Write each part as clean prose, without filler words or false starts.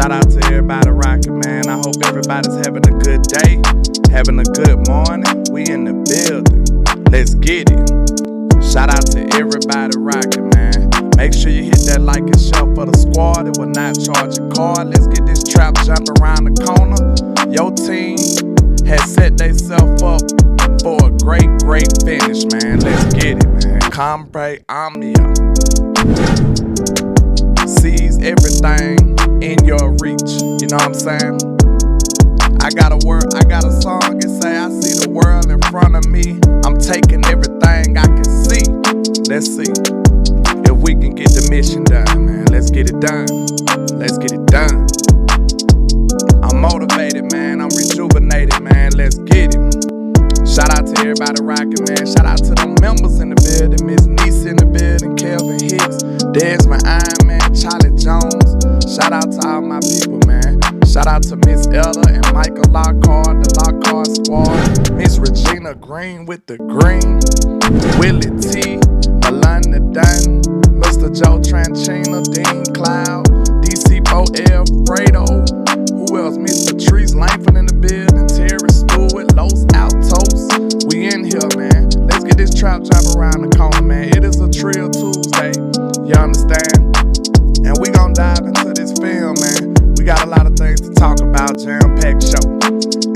Shout out to everybody rocking, man. I hope everybody's having a good day, having a good morning. We in the building. Let's get it. Shout out to everybody rocking, man. Make sure you hit that like and share for the squad. It will not charge a card. Let's get this trap jump around the corner. Your team has set themselves up for a great finish, man. Let's get it, man. Combre Omnia sees everything in your reach. You know what I'm saying? I got a song that say I see the world in front of me. I'm taking everything I can see. Let's see if we can get the mission done, man. Let's get it done. Let's get it done. I'm motivated, man. I'm rejuvenated, man. Let's get it. Shout out to everybody rocking, man. Shout out to the members in the building. Miss Niece in the building. Kelvin Hicks. Desmond Iron Man. Charlie Jones. Shout out to all my people, man. Shout out to Miss Elder and Michael Lockhart, the Lockhart squad. Miss Regina Green with the green. Willie T. Melania Dunn. Mr. Joe Tranchina. Dean Cloud. DC4 Fredo. Who else? Miss Patrice Langford in the building. Terry Stewart. Los Altos. We in here, man. Let's get this trap drop around the corner, man. It is a Trill Tuesday. You understand? And we gon' dive into this film, man. We got a lot of things to talk about, jam-packed show.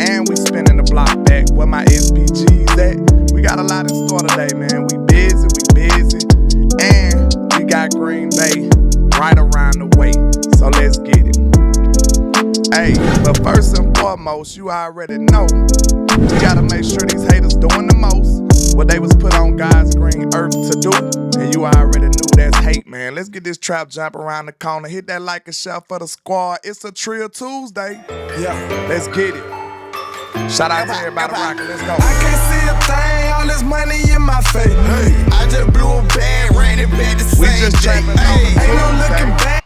And we spinning the block back where my SPG's at. We got a lot in store today, man. We busy. And we got GreenBay right around the way. So let's get it. Hey, but first and foremost, you already know, we gotta make sure these haters doing the most what they was put on God's green earth to do. And you already knew that's hate, man. Let's get this trap jump around the corner. Hit that like and share for the squad. It's a Trill Tuesday. Yeah, let's get it. Shout out to everybody rocking. Let's go. I can't see a thing, all this money in my face. Hey, I just blew a bag, ran it back the We same just day. trapping Hey, on ain't no looking back,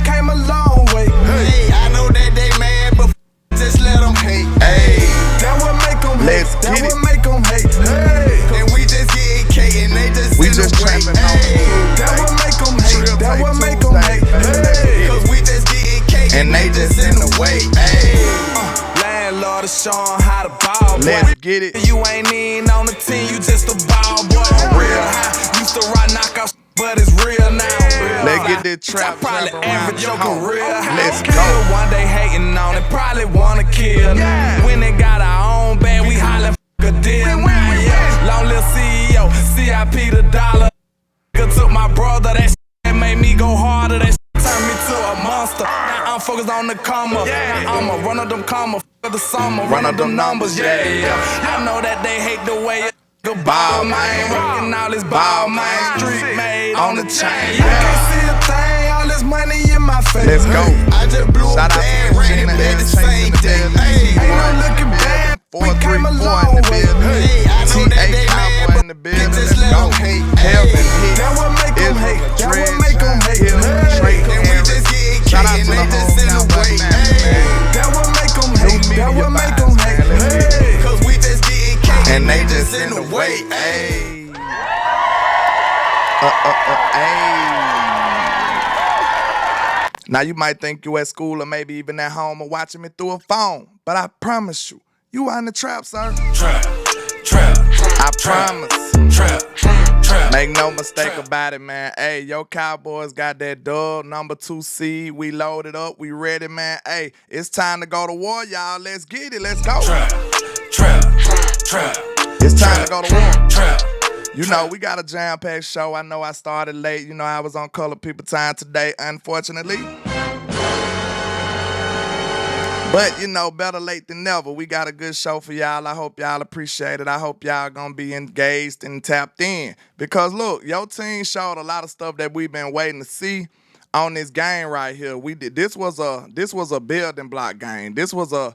came a long way. Hey, I know that they mad, but just let them hate. Hey, that what make them hate. Let's That get what it. make them hate. Hey, and we just get K and they just We in just the way. trapping on Hey, that what make them hate. That what make them hate. Hey, cause we just get K and they just in the way. Hey, landlord is showing how to ball, boy. Let's get it. You ain't even on the team, you just a ball boy. Real high, used to ride knockout, but it's real now. Let's get this trap Probably jump around average the your corner. career. Let's Kill go. one day hating on it, probably wanna kill. When they got our own band, we hollin' a deal. Long little CEO, CIP the dollar. Took my brother, that shit made me go harder. That shit turned me to a monster. Now I'm focused on the come up. Now I'ma run up them comma for the summer. Run up them numbers, yeah. I know that they hate the way it ball, man. Rockin' all this ball, man. Street made on the chain. I can't see a thing, all this money in my face. Let's go. I just blew a Shout out bag, to ran it Regina back the and same Chase day. in the Hey, building. ain't no looking back. We came a 434 long in the way. building. Hey, I know that they T.A. mad, Cowboy in the but building. just Let's let go. them hate. Kelvin Hicks. That what make them hate. That what make them hate. Trey And we Harris. just get Shout out and to they the just in the hometown way. Black man, man. That what make them New hate. That media what make vibes, them man. hate. Let's get it. Cause we just get And they just in the way. Hey. Now you might think you at school or maybe even at home or watching me through a phone, but I promise you, you are in the trap, sir. Trap. I promise. Trap. Make no mistake about it, man. Hey, your Cowboys got that dub, number 2 seed. We loaded up. We ready, man. Hey, it's time to go to war, y'all. Let's get it. Let's go. Trap. It's time to go to war. Trap. You know, we got a jam-packed show. I know I started late. You know, I was on Color People Time today, unfortunately. But, you know, better late than never. We got a good show for y'all. I hope y'all appreciate it. I hope y'all gonna be engaged and tapped in. Because, look, your team showed a lot of stuff that we've been waiting to see on this game right here. This was a building block game. This was a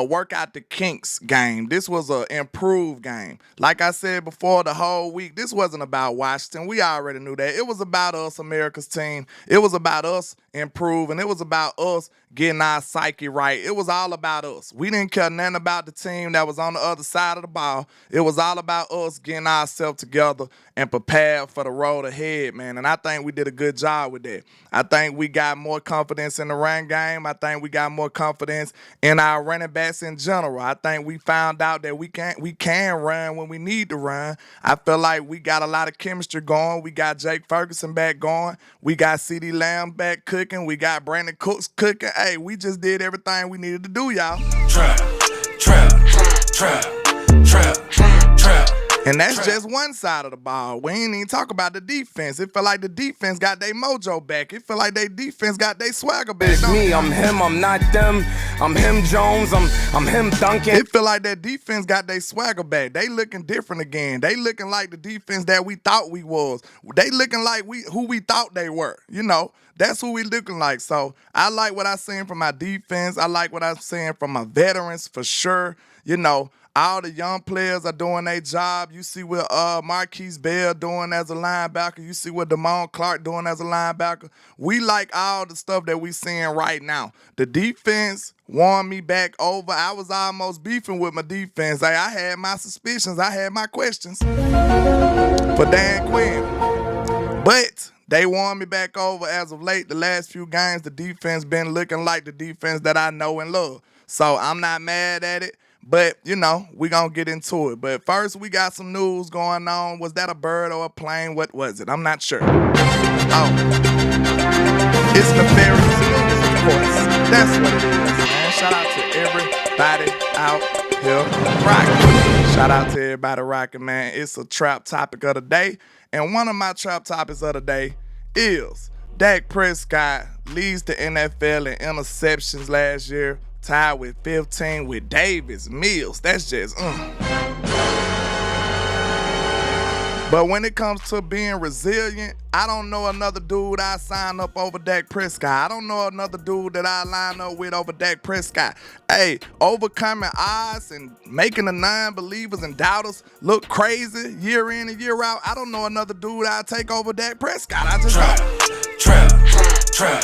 work out the kinks game. This was a improved game. Like I said before, the whole week, this wasn't about Washington. We already knew that. It was about us, America's team. It was about us improve, and it was about us getting our psyche right. It was all about us. We didn't care nothing about the team that was on the other side of the ball. It was all about us getting ourselves together and prepared for the road ahead, man. And I think we did a good job with that. I think we got more confidence in the run game. I think we got more confidence in our running backs in general. I think we found out that we can run when we need to run. I feel like we got a lot of chemistry going. We got Jake Ferguson back going. We got CeeDee Lamb back cooking. We got Brandon Cooks cooking. Hey, we just did everything we needed to do, y'all. Trap, trap, trap, trap, trap. And that's just one side of the ball. We ain't even talk about the defense. It feel like the defense got their mojo back. It feel like their defense got their swagger back. It's me, I'm him, I'm not them. I'm him Jones, I'm him Duncan. It feel like that defense got their swagger back. They looking different again. They looking like the defense that we thought we was. They looking like who we thought they were. You know, that's who we looking like. So I like what I seen from my defense. I like what I'm seeing from my veterans for sure. You know, all the young players are doing their job. You see what Marquise Bell doing as a linebacker. You see what Damone Clark doing as a linebacker. We like all the stuff that we seeing right now. The defense won me back over. I was almost beefing with my defense. Like, I had my suspicions. I had my questions for Dan Quinn. But they won me back over as of late. The last few games, the defense been looking like the defense that I know and love. So I'm not mad at it. But, you know, we going to get into it. But first, we got some news going on. Was that a bird or a plane? What was it? I'm not sure. Oh. It's nefarious news, of course. That's what it is, man. Shout out to everybody out here rocking. Shout out to everybody rocking, man. It's a trap topic of the day. And one of my trap topics of the day is Dak Prescott leads the NFL in interceptions last year, tied with 15 with Davis Mills. That's just, But when it comes to being resilient, I don't know another dude I sign up over Dak Prescott. I don't know another dude that I line up with over Dak Prescott. Hey, overcoming odds and making the non-believers and doubters look crazy year in and year out. I don't know another dude I take over Dak Prescott. I just Trap.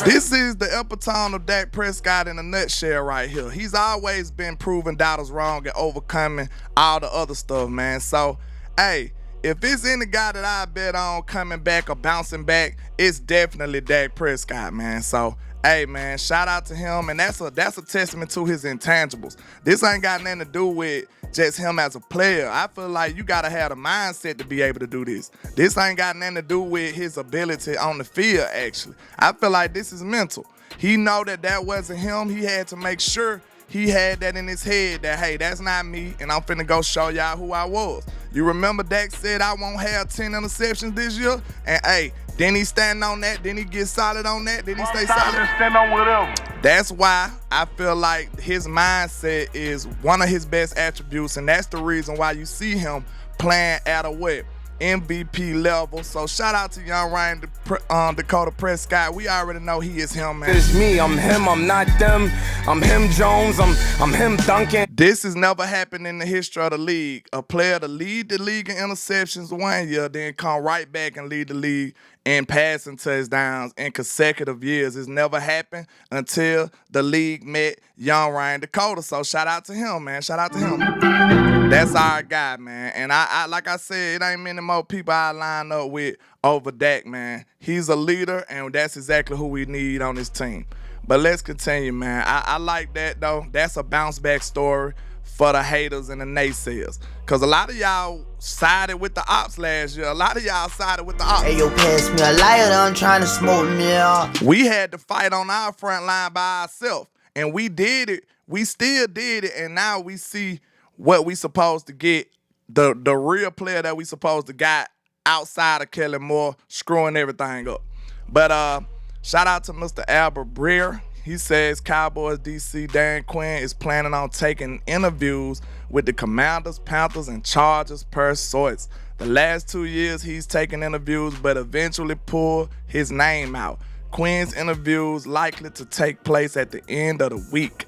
This is the epitome of Dak Prescott in a nutshell right here. He's always been proving doubters wrong and overcoming all the other stuff, man. So, hey, if it's any guy that I bet on coming back or bouncing back, it's definitely Dak Prescott, man. So, hey, man, shout out to him. And that's a testament to his intangibles. This ain't got nothing to do with just him as a player. I feel like you got to have a mindset to be able to do this. This ain't got nothing to do with his ability on the field, actually. I feel like this is mental. He know that wasn't him. He had to make sure he had that in his head that, hey, that's not me, and I'm finna go show y'all who I was. You remember Dak said I won't have 10 interceptions this year? And, hey, then he stand on that, then he get solid on that, then he stay solid. Stand on whatever. That's why I feel like his mindset is one of his best attributes, and that's the reason why you see him playing at a what? MVP level. So shout out to young Ryan Dakota Prescott. We already know he is him, man. It's me, I'm him, I'm not them. I'm him Jones, I'm him Duncan. This has never happened in the history of the league. A player to lead the league in interceptions 1 year, then come right back and lead the league in passing touchdowns in consecutive years. It's never happened until the league met young Ryan Dakota. So shout out to him, man. Shout out to him. That's our guy, man. And I like I said, it ain't many more people I line up with over Dak, man. He's a leader, and that's exactly who we need on this team. But let's continue, man. I like that, though. That's a bounce-back story for the haters and the naysayers. Because a lot of y'all sided with the ops last year. A lot of y'all sided with the ops. Hey, yo, pass me a lighter. I'm trying to smoke me out. We had to fight on our front line by ourselves. And we did it. We still did it. And now we see what we supposed to get, the real player that we supposed to got outside of Kelly Moore screwing everything up. But shout out to Mr. Albert Breer. He says Cowboys DC Dan Quinn is planning on taking interviews with the Commanders, Panthers, and Chargers per source. The last 2 years he's taken interviews but eventually pulled his name out. Quinn's interviews likely to take place at the end of the week.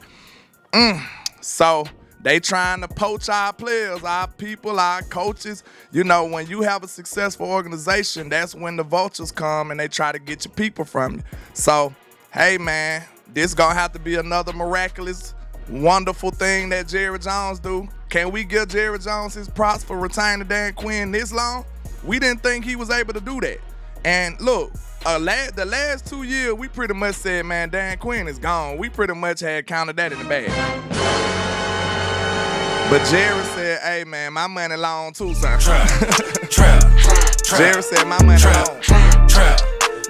So They trying to poach our players, our people, our coaches. You know, when you have a successful organization, that's when the vultures come and they try to get your people from you. So, hey, man, this gonna have to be another miraculous, wonderful thing that Jerry Jones do. Can we give Jerry Jones his props for retaining Dan Quinn this long? We didn't think he was able to do that. And look, the last 2 years, we pretty much said, man, Dan Quinn is gone. We pretty much had counted that in the bag. But Jerry said, hey, man, my money long too, son. Jerry said, my money long.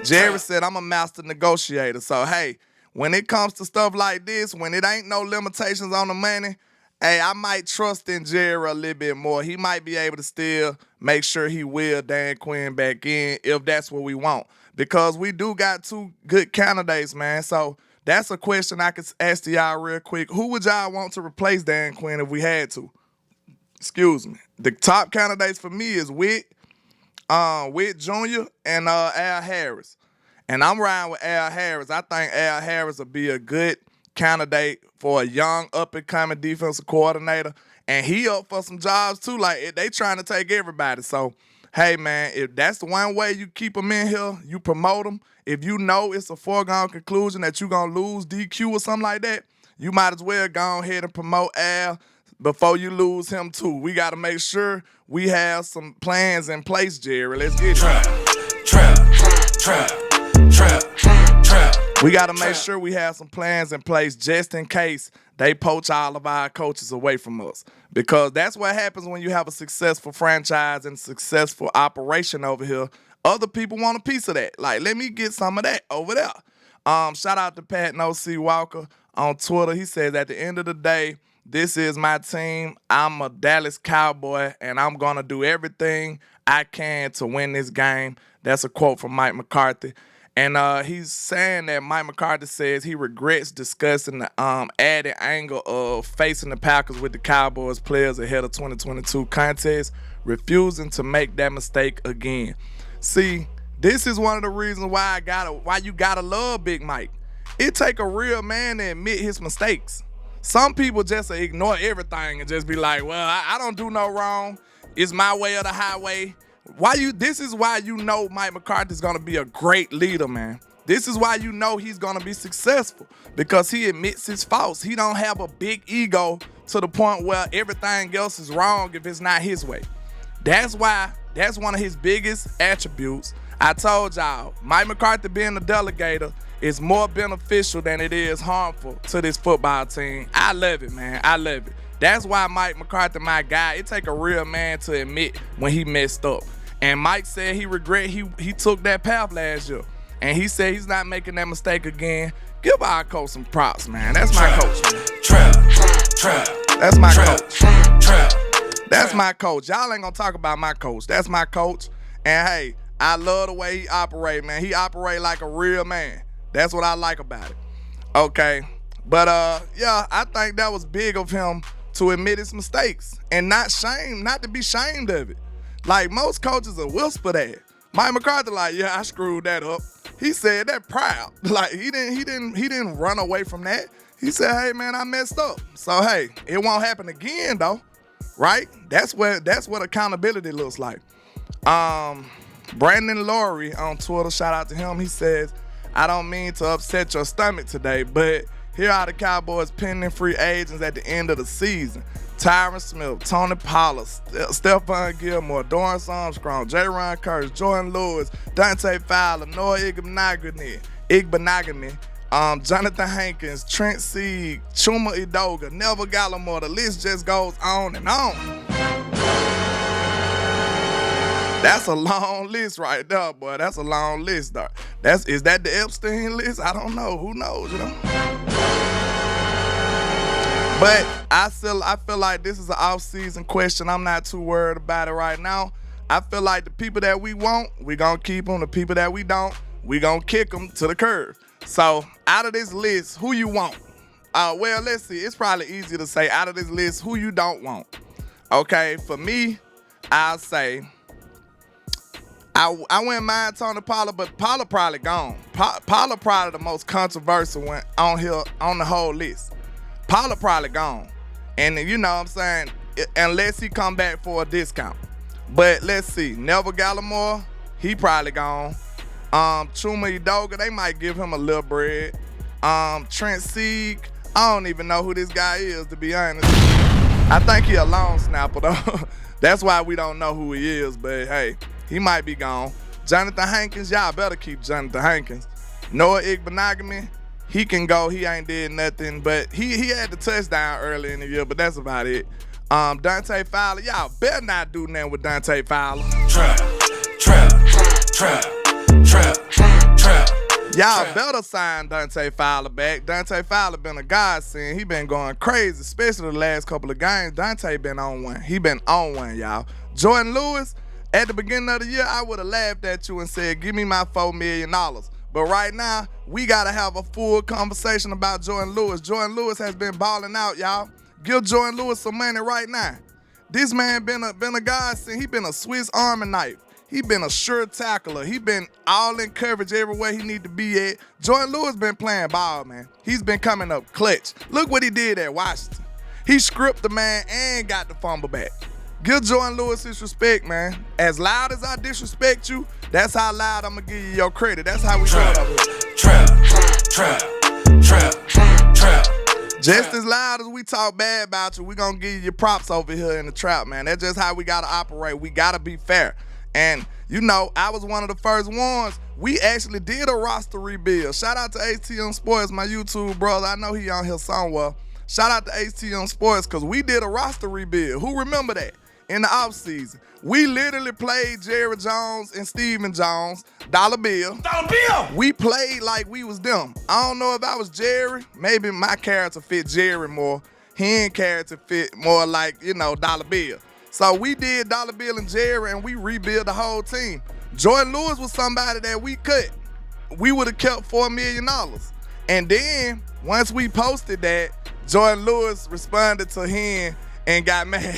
Jerry said, I'm a master negotiator. So, hey, when it comes to stuff like this, when it ain't no limitations on the money, hey, I might trust in Jerry a little bit more. He might be able to still make sure he will Dan Quinn back in if that's what we want. Because we do got 2 good candidates, man. So that's a question I could ask to y'all real quick. Who would y'all want to replace Dan Quinn if we had to? Excuse me. The top candidates for me is Witt Jr. and Al Harris. And I'm riding with Al Harris. I think Al Harris will be a good candidate for a young, up-and-coming defensive coordinator. And he up for some jobs, too. Like, they trying to take everybody. So, hey, man, if that's the one way you keep them in here, you promote them. If you know it's a foregone conclusion that you're going to lose DQ or something like that, you might as well go ahead and promote Al before you lose him, too. We got to make sure we have some plans in place, Jerry. Let's get it. We got to make sure we have some plans in place just in case they poach all of our coaches away from us. Because that's what happens when you have a successful franchise and successful operation over here. Other people want a piece of that. Like, let me get some of that over there. Shout out to Pat No C Walker on Twitter. He says, at the end of the day, this is my team. I'm a Dallas Cowboy, and I'm going to do everything I can to win this game. That's a quote from Mike McCarthy. And he's saying that Mike McCarthy says he regrets discussing the added angle of facing the Packers with the Cowboys players ahead of 2022 contest, refusing to make that mistake again. See, this is one of the reasons why you gotta love Big Mike. It take a real man to admit his mistakes. Some people just ignore everything and just be like, well, I don't do no wrong. It's my way or the highway. This is why you know Mike McCarthy's gonna be a great leader, man. This is why you know he's gonna be successful, because he admits his faults. He don't have a big ego to the point where everything else is wrong if it's not his way. That's one of his biggest attributes. I told y'all, Mike McCarthy being a delegator is more beneficial than it is harmful to this football team. I love it, man. I love it. That's why Mike McCarthy, my guy, it take a real man to admit when he messed up. And Mike said he regret he took that path last year. And he said he's not making that mistake again. Give our coach some props, man. That's my coach, man. That's my coach. That's my coach. Y'all ain't gonna talk about my coach. That's my coach. And hey, I love the way he operate, man. He operate like a real man. That's what I like about it. Okay. But yeah, I think that was big of him to admit his mistakes and not to be shamed of it. Like, most coaches will whisper that. Mike McCarthy like, yeah, I screwed that up. He said that proud. Like, he didn't run away from that. He said, hey man, I messed up. So hey, it won't happen again though. Right? That's what accountability looks like. Brandon Laurie on Twitter, shout out to him. He says, I don't mean to upset your stomach today, but here are the Cowboys pending free agents at the end of the season. Tyron Smith, Tony Pollard, Stephon Gilmore, Dorrance Armstrong, J-Ron Curtis, Jordan Lewis, Dante Fowler, Noah Igbenogany, Jonathan Hankins, Trent Sieg, Chuma Edoga, Neville Gallimore. The list just goes on and on. That's a long list right there, boy. That's a long list, though. Is that the Epstein list? I don't know. Who knows, you know? But I feel like this is an off-season question. I'm not too worried about it right now. I feel like the people that we want, we gonna keep them. The people that we don't, we gonna kick them to the curb. So out of this list, who you want? Well, let's see. It's probably easier to say out of this list, who you don't want. Okay, for me, I'll say I wouldn't mind Tony Pollard, but Pollard probably gone. Pollard probably the most controversial one on here on the whole list. Pollard probably gone. And you know what I'm saying, unless he come back for a discount. But let's see, Neville Gallimore, he probably gone. Chuma Edoga, they might give him a little bread. Trent Sieg, I don't even know who this guy is, to be honest. I think he a long snapper though. That's why we don't know who he is, but hey, he might be gone. Jonathan Hankins, y'all better keep Jonathan Hankins. Noah Igbenogany, he can go, he ain't did nothing, but he had the touchdown early in the year, but that's about it. Dante Fowler, y'all better not do nothing with Dante Fowler. Trap. Y'all better sign Dante Fowler back. Dante Fowler been a godsend. He been going crazy, especially the last couple of games. Dante been on one. He been on one, y'all. Jordan Lewis, at the beginning of the year, I would have laughed at you and said, give me my $4 million. But right now, we got to have a full conversation about Jordan Lewis. Jordan Lewis has been balling out, y'all. Give Jordan Lewis some money right now. This man been a godsend. He been a Swiss Army knife. He been a sure tackler. He been all in coverage everywhere he need to be at. Jordan Lewis been playing ball, man. He's been coming up clutch. Look what he did at Washington. He scripted the man and got the fumble back. Give Jordan Lewis his respect, man. As loud as I disrespect you, that's how loud I'm gonna give you your credit. That's how we do it over here. Just as loud as we talk bad about you, we gonna give you your props over here in the trap, man. That's just how we gotta operate. We gotta be fair. And, you know, I was one of the first ones. We actually did a roster rebuild. Shout out to HTM Sports, my YouTube brother. I know he on here somewhere. Shout out to HTM Sports, because we did a roster rebuild. Who remember that? In the offseason. We literally played Jerry Jones and Steven Jones, Dollar Bill. We played like we was them. I don't know if I was Jerry. Maybe my character fit Jerry more. His character fit more like, you know, Dollar Bill. So we did Dollar Bill and Jerry, and we rebuilt the whole team. Jordan Lewis was somebody that we cut. We would have kept $4 million. And then, once we posted that, Jordan Lewis responded to him and got mad.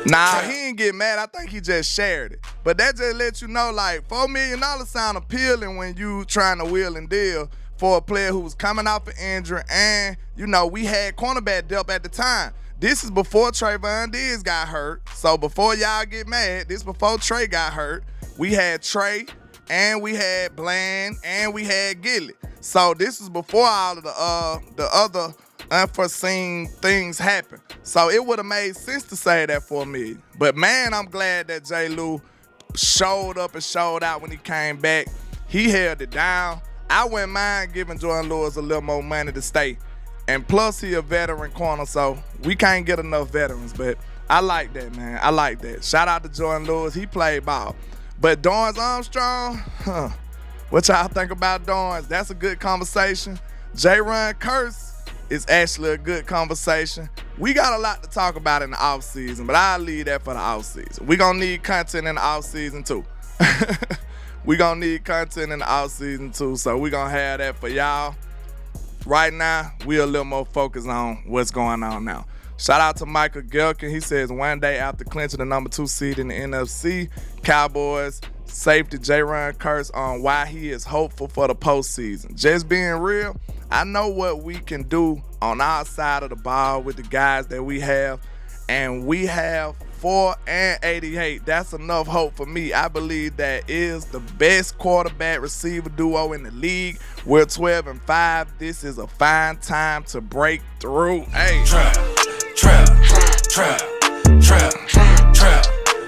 Nah, he ain't get mad. I think he just shared it. But that just lets you know, like, $4 million sound appealing when you trying to wheel and deal for a player who was coming off an injury, and, you know, we had cornerback depth at the time. This is before Trayvon Diggs got hurt. So before y'all get mad, this before Trey got hurt. We had Trey, and we had Bland, and we had Gilly. So this is before all of the other unforeseen things happened. So it would have made sense to say that $4 million. But man, I'm glad that J. Lou showed up and showed out when he came back. He held it down. I wouldn't mind giving Jordan Lewis a little more money to stay. And plus, he a veteran corner, so we can't get enough veterans. But I like that, man. I like that. Shout out to Jordan Lewis. He played ball. But Dorrance Armstrong, what y'all think about Dorrance? That's a good conversation. J-Ron Curse is actually a good conversation. We got a lot to talk about in the offseason, but I'll leave that for the offseason. We're going to need content in the offseason, too. We're going to need content in the offseason, too, so we're going to have that for y'all. Right now, we're a little more focused on what's going on now. Shout out to Michael Gelkin. He says, one day after clinching the number 2 seed in the NFC, Cowboys safety J-Ron Curse on why he is hopeful for the postseason. Just being real, I know what we can do on our side of the ball with the guys that we have, and we have 4 and 88. That's enough hope for me. I believe that is the best quarterback receiver duo in the league. We're 12-5. This is a fine time to break through. Hey, trap.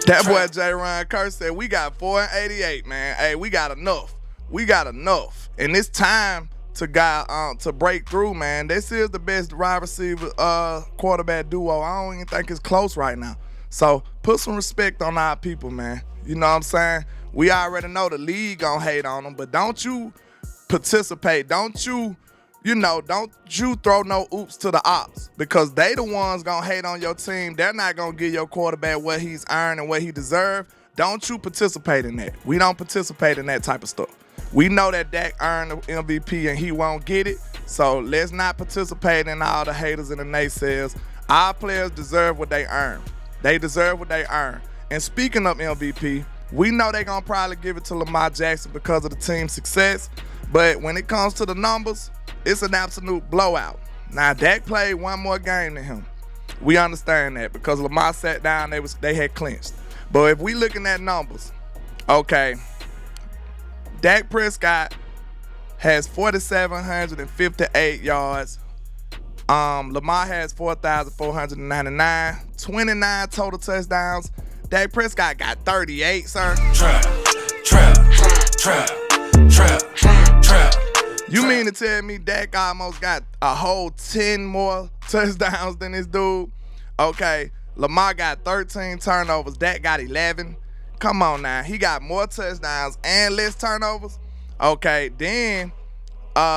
That boy J-Ron Curse said we got 4 and 88, man. Hey, we got enough. We got enough. And it's time to break through, man. This is the best wide receiver quarterback duo. I don't even think it's close right now. So put some respect on our people, man. You know what I'm saying? We already know the league gonna hate on them, but don't you participate. Don't you throw no oops to the ops, because they the ones gonna hate on your team. They're not gonna give your quarterback what he's earned and what he deserves. Don't you participate in that. We don't participate in that type of stuff. We know that Dak earned the MVP and he won't get it, so let's not participate in all the haters and the naysayers. Our players deserve what they earn. They deserve what they earn. And speaking of MVP, we know they're going to probably give it to Lamar Jackson because of the team's success. But when it comes to the numbers, It's an absolute blowout. Now, Dak played one more game than him. We understand that because Lamar sat down, they had clinched. But if we looking at numbers, okay, Dak Prescott has 4,758 yards. Lamar has 4,499, 29 total touchdowns. Dak Prescott got 38, sir. Trap. You mean to tell me Dak almost got a whole 10 more touchdowns than this dude? Okay, Lamar got 13 turnovers. Dak got 11. Come on now. He got more touchdowns and less turnovers. Okay, then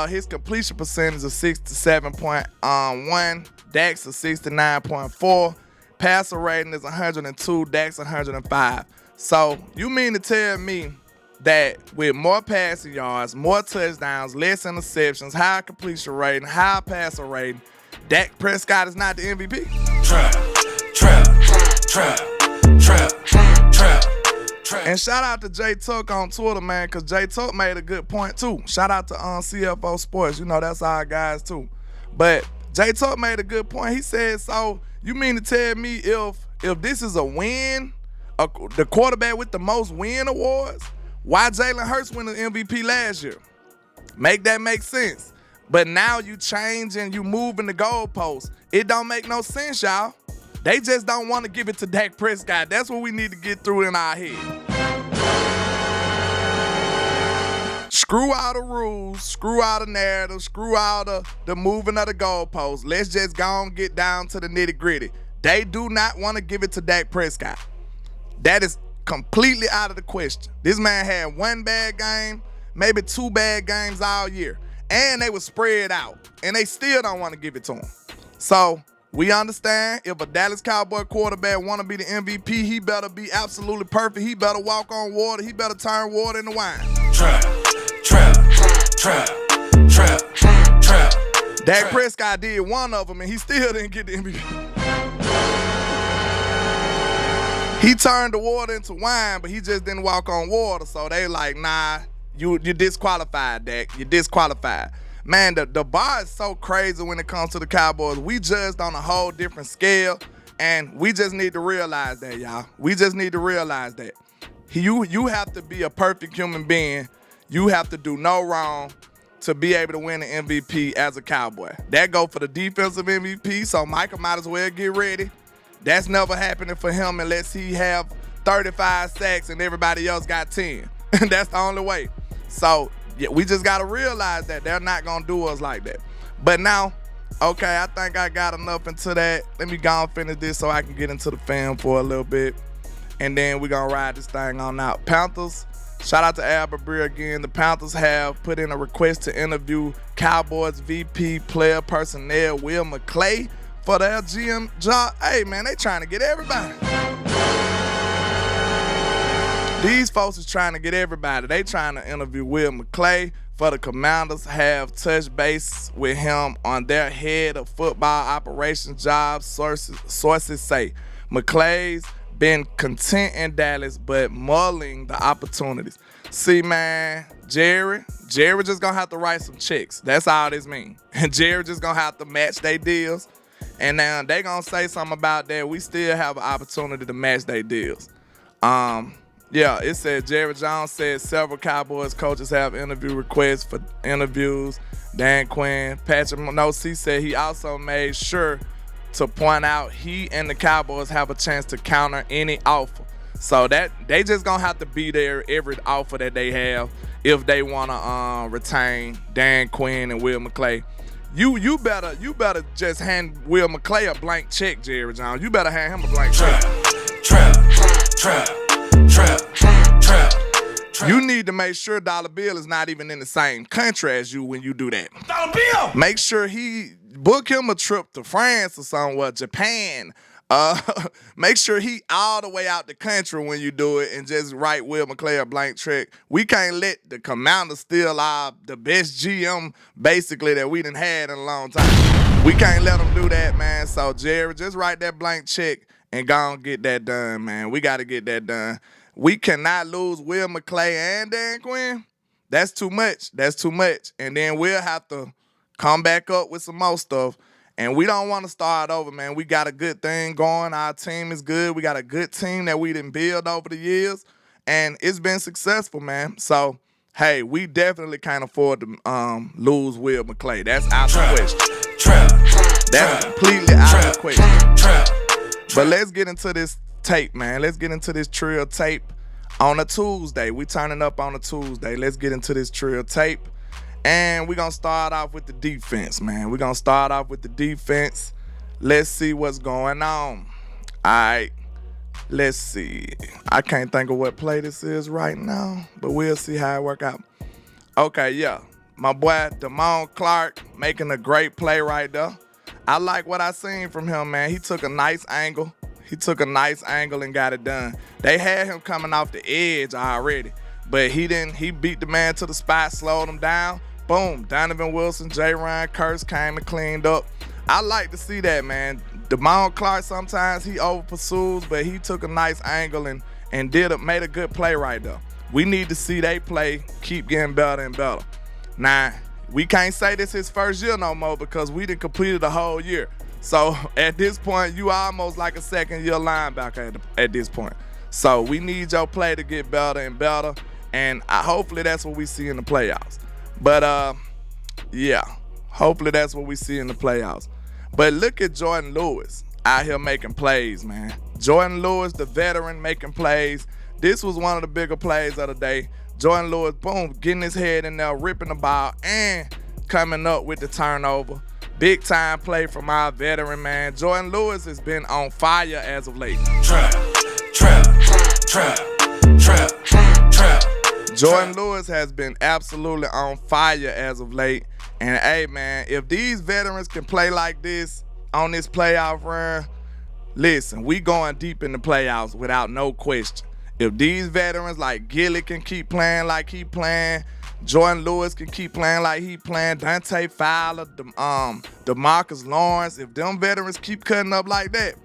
his completion percentage is 67.1. Dak's is 69.4. Passer rating is 102. Dak's 105. So you mean to tell me that with more passing yards, more touchdowns, less interceptions, higher completion rating, higher passer rating, Dak Prescott is not the MVP? Trap. And shout out to Jay Tuck on Twitter, man, because Jay Tuck made a good point, too. Shout out to CFO Sports. You know, that's our guys, too. But Jay Tuck made a good point. He said, so you mean to tell me if this is a win, the quarterback with the most win awards, why Jalen Hurts win the MVP last year? Make that make sense. But now you changing, you moving the goalposts. It don't make no sense, y'all. They just don't want to give it to Dak Prescott. That's what we need to get through in our head. Screw all the rules, screw all the narrative, screw all the moving of the goalposts. Let's just go and get down to the nitty-gritty. They do not want to give it to Dak Prescott. That is completely out of the question. This man had one bad game, maybe two bad games all year, and they were spread out, and they still don't want to give it to him. So we understand if a Dallas Cowboy quarterback want to be the MVP, he better be absolutely perfect. He better walk on water. He better turn water into wine. Trap. Dak Prescott did one of them, and he still didn't get the MVP. He turned the water into wine, but he just didn't walk on water. So they like, nah, you disqualified, Dak. You disqualified. Man, the bar is so crazy when it comes to the Cowboys. We judged on a whole different scale, and we just need to realize that, y'all. We just need to realize that. You have to be a perfect human being. You have to do no wrong to be able to win the MVP as a Cowboy. That go for the defensive MVP, so Michael might as well get ready. That's never happening for him unless he have 35 sacks and everybody else got 10. That's the only way. So yeah, we just got to realize that they're not going to do us like that. But now, okay, I think I got enough into that. Let me go and finish this so I can get into the film for a little bit. And then we're going to ride this thing on out. Panthers, shout out to Albert Breer again. The Panthers have put in a request to interview Cowboys VP player personnel Will McClay for their GM job. Hey, man, they trying to get everybody. These folks is trying to get everybody. They trying to interview Will McClay for the Commanders, have touched base with him on their head of football operations job, sources say. McClay's been content in Dallas, but mulling the opportunities. See, man, Jerry just gonna have to write some checks. That's all this means. And Jerry just gonna have to match their deals. And now they gonna say something about that. We still have an opportunity to match their deals. Yeah, it said Jerry Jones said several Cowboys coaches have interview requests for interviews. Dan Quinn, Patrick Monosey said he also made sure to point out he and the Cowboys have a chance to counter any offer. So that they just gonna have to be there every offer that they have if they wanna retain Dan Quinn and Will McClay. You better just hand Will McClay a blank check, Jerry Jones. You better hand him a blank check. Trap. You need to make sure Dollar Bill is not even in the same country as you when you do that. Dollar Bill! Make sure he book him a trip to France or somewhere, Japan. Make sure he all the way out the country when you do it and just write Will McClay a blank check. We can't let the Commanders steal the best GM basically that we done had in a long time. We can't let them do that, man. So, Jerry, just write that blank check and go and get that done, man. We got to get that done. We cannot lose Will McClay and Dan Quinn. That's too much. That's too much. And then we'll have to come back up with some more stuff. And we don't want to start over, man. We got a good thing going. Our team is good. We got a good team that we didn't build over the years. And it's been successful, man. So, hey, we definitely can't afford to lose Will McClay. That's out the question. That's completely out of the question. But let's get into this tape, man. Let's get into this trill tape on a Tuesday. We turning up on a Tuesday. Let's get into this trill tape. And we're going to start off with the defense, man. We're going to start off with the defense. Let's see what's going on. All right. Let's see. I can't think of what play this is right now, but we'll see how it work out. Okay, yeah. My boy, Damone Clark, making a great play right there. I like what I seen from him, man. He took a nice angle. And got it done. They had him coming off the edge already, but he didn't. He beat the man to the spot, slowed him down. Boom. Donovan Wilson, J. Ryan Curse came and cleaned up. I like to see that, man. Damone Clark, sometimes he over pursues, but he took a nice angle and made a good play right there. We need to see they play keep getting better and better. Now, we can't say this his first year no more because we done completed the whole year. So at this point, you almost like a second-year linebacker at this point. So we need your play to get better and better, and hopefully that's what we see in the playoffs. But, yeah, hopefully that's what we see in the playoffs. But look at Jordan Lewis out here making plays, man. Jordan Lewis, the veteran, making plays. This was one of the bigger plays of the day. Jordan Lewis, boom, getting his head in there, ripping the ball, and coming up with the turnover. Big time play from our veteran, man. Jordan Lewis has been on fire as of late. Jordan Lewis has been absolutely on fire as of late. And hey, man, if these veterans can play like this on this playoff run, listen, we going deep in the playoffs without no question. If these veterans like Gilly can keep playing like he playing, Jordan Lewis can keep playing like he playing, Dante Fowler, DeMarcus Lawrence, if them veterans keep cutting up like that,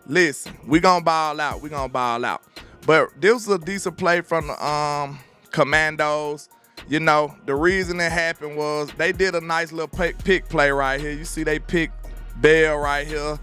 listen, we gonna ball out. But this was a decent play from the Commandos. You know, the reason it happened was they did a nice little pick play right here. You see they picked Bell right here.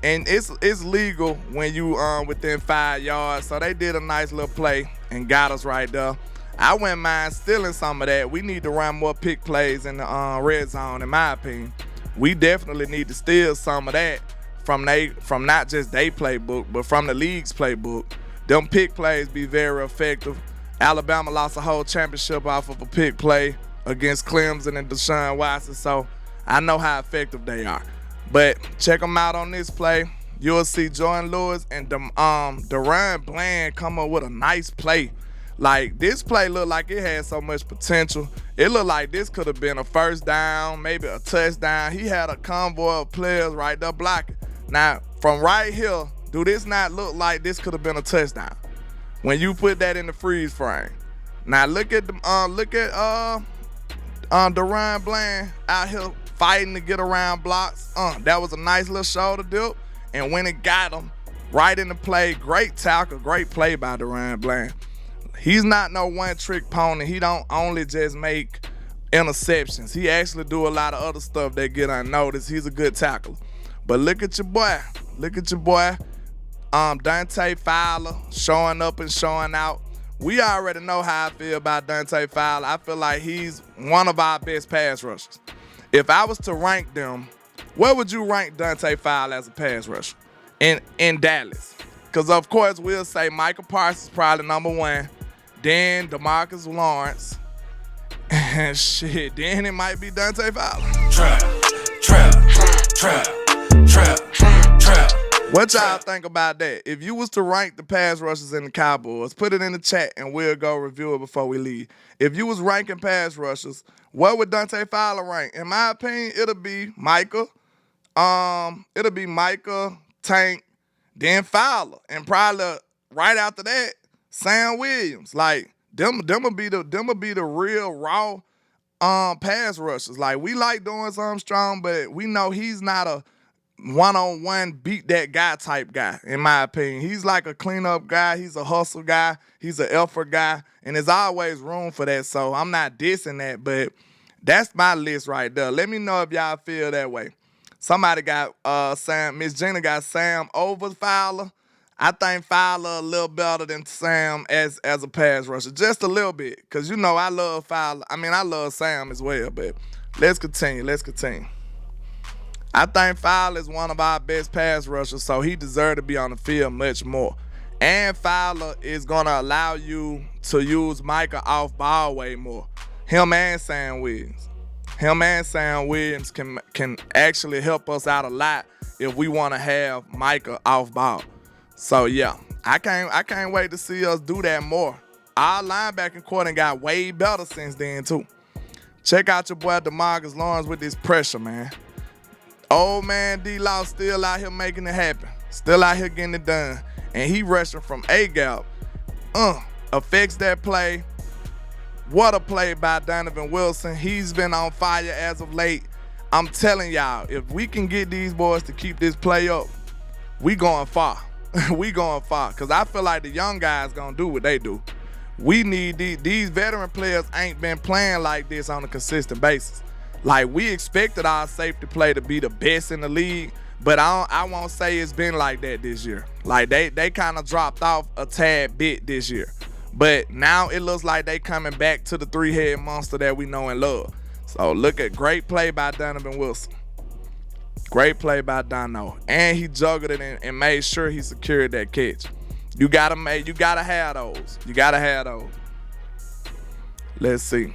And it's legal when you within 5 yards. So they did a nice little play and got us right there. I wouldn't mind stealing some of that. We need to run more pick plays in the red zone, in my opinion. We definitely need to steal some of that from not just their playbook, but from the league's playbook. Them pick plays be very effective. Alabama lost a whole championship off of a pick play against Clemson and Deshaun Watson, so I know how effective they are. But check them out on this play. You'll see Jordan Lewis and Deron Bland come up with a nice play. Like, this play looked like it had so much potential. It looked like this could have been a first down, maybe a touchdown. He had a convoy of players right there blocking. Now, from right here, do this not look like this could have been a touchdown when you put that in the freeze frame? Now look at Deron Bland out here fighting to get around blocks. That was a nice little shoulder dip, and when it got him right in the play, great tackle, great play by Deron Bland. He's not no one-trick pony. He don't only just make interceptions. He actually do a lot of other stuff that get unnoticed. He's a good tackler. But look at your boy. Dante Fowler showing up and showing out. We already know how I feel about Dante Fowler. I feel like he's one of our best pass rushers. If I was to rank them, where would you rank Dante Fowler as a pass rusher in Dallas? Because, of course, we'll say Michael Parsons probably number one. Then DeMarcus Lawrence. And shit, then it might be Dante Fowler. Trap. What y'all think about that? If you was to rank the pass rushers in the Cowboys, put it in the chat and we'll go review it before we leave. If you was ranking pass rushers, what would Dante Fowler rank? In my opinion, it'll be Micah. Tank, then Fowler. And probably right after that, Sam Williams. Like, them will be the real raw pass rushers. Like, we like doing something strong, but we know he's not a one-on-one beat that guy type guy, in my opinion. He's like a cleanup guy. He's a hustle guy. He's an effort guy. And there's always room for that. So I'm not dissing that. But That's my list right there. Let me know if y'all feel that way. Somebody got Sam. Miss Gina got Sam over Fowler. I think Fowler a little better than Sam as a pass rusher, just a little bit. Cause you know I love Fowler. I mean I love Sam as well. But let's continue. I think Fowler is one of our best pass rushers, so he deserves to be on the field much more. And Fowler is gonna allow you to use Micah off ball way more. Him and Sam Williams can actually help us out a lot if we want to have Micah off ball. So yeah, I can't wait to see us do that more. Our linebacking core got way better since then too. Check out your boy DeMarcus Lawrence with this pressure, man. Old man D-Law still out here making it happen. Still out here getting it done. And he rushing from A-gap. Affects that play. What a play by Donovan Wilson. He's been on fire as of late. I'm telling y'all, if we can get these boys to keep this play up, we going far. We going far. Because I feel like the young guys going to do what they do. We need these veteran players ain't been playing like this on a consistent basis. Like, we expected our safety play to be the best in the league, but I won't say it's been like that this year. Like, they kind of dropped off a tad bit this year. But now it looks like they coming back to the three-head monster that we know and love. So look at great play by Donovan Wilson. Great play by Dono. And he juggled it and made sure he secured that catch. You gotta have those. Let's see.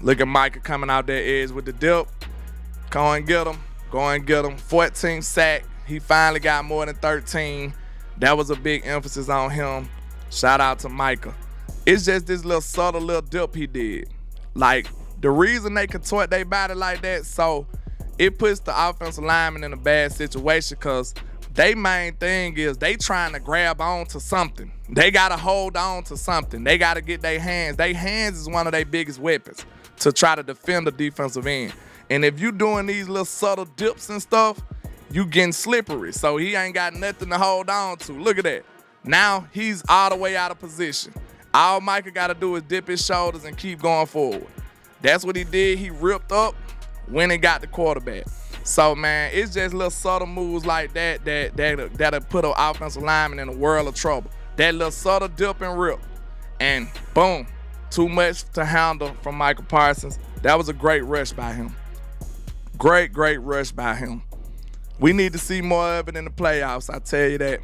Look at Micah coming out that edge with the dip. Go and get him. 14 sack. He finally got more than 13. That was a big emphasis on him. Shout out to Micah. It's just this little subtle little dip he did. Like, the reason they contort their body like that, so it puts the offensive lineman in a bad situation because their main thing is they trying to grab on to something. They got to hold on to something. They got to get their hands. Their hands is one of their biggest weapons to try to defend the defensive end. And if you doing these little subtle dips and stuff, you getting slippery. So he ain't got nothing to hold on to. Look at that. Now he's all the way out of position. All Micah got to do is dip his shoulders and keep going forward. That's what he did. He ripped up when he got the quarterback. So, man, it's just little subtle moves like that'll put an offensive lineman in a world of trouble. That little subtle dip and rip. And boom, too much to handle from Michael Parsons. That was a great rush by him. Great rush by him. We need to see more of it in the playoffs, I tell you that.